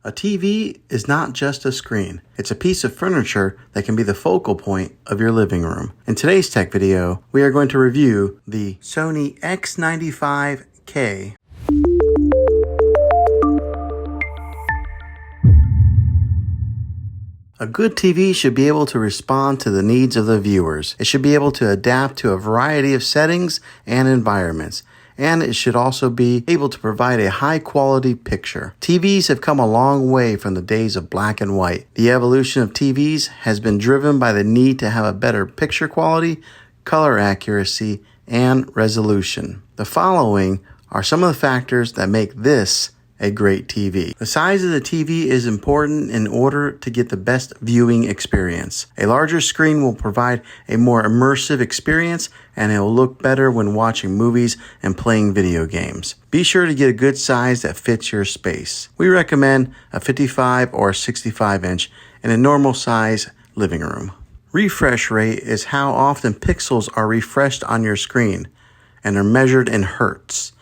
A TV is not just a screen. It's a piece of furniture that can be the focal point of your living room. In today's tech video, we are going to review the SONY A95K. A good TV should be able to respond to the needs of the viewers. It should be able to adapt to a variety of settings and environments. And it should also be able to provide a high-quality picture. TVs have come a long way from the days of black and white. The evolution of TVs has been driven by the need to have a better picture quality, color accuracy, and resolution. The following are some of the factors that make this a great TV. The size of the TV is important in order to get the best viewing experience. A larger screen will provide a more immersive experience, and it will look better when watching movies and playing video games. Be sure to get a good size that fits your space. We recommend a 55 or 65 inch in a normal size living room. Refresh rate is how often pixels are refreshed on your screen and are measured in hertz.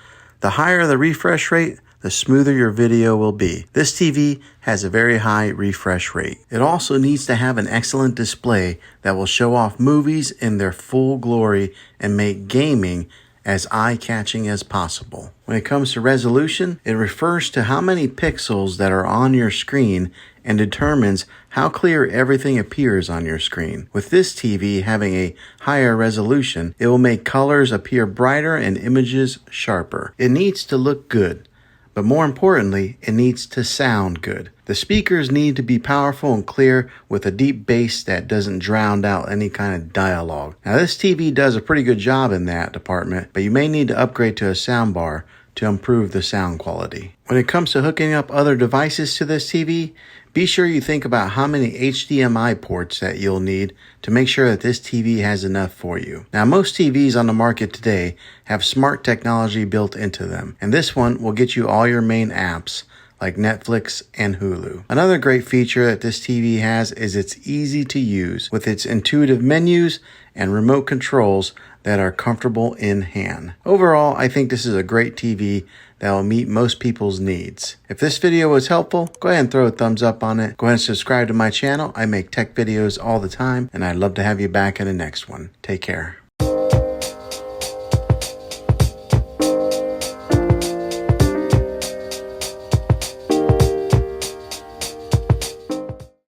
The higher the refresh rate, the smoother your video will be. This TV has a very high refresh rate. It also needs to have an excellent display that will show off movies in their full glory and make gaming as eye-catching as possible. When it comes to resolution, it refers to how many pixels that are on your screen and determines how clear everything appears on your screen. With this TV having a higher resolution, it will make colors appear brighter and images sharper. It needs to look good. But more importantly, it needs to sound good. The speakers need to be powerful and clear with a deep bass that doesn't drown out any kind of dialogue. Now this TV does a pretty good job in that department, but you may need to upgrade to a soundbar to improve the sound quality. When it comes to hooking up other devices to this TV, be sure you think about how many HDMI ports that you'll need to make sure that this TV has enough for you. Now, most TVs on the market today have smart technology built into them, and this one will get you all your main apps like Netflix and Hulu. Another great feature that this TV has is it's easy to use with its intuitive menus and remote controls that are comfortable in hand. Overall, I think this is a great TV that will meet most people's needs. If this video was helpful, go ahead and throw a thumbs up on it. Go ahead and subscribe to my channel. I make tech videos all the time, and I'd love to have you back in the next one. Take care.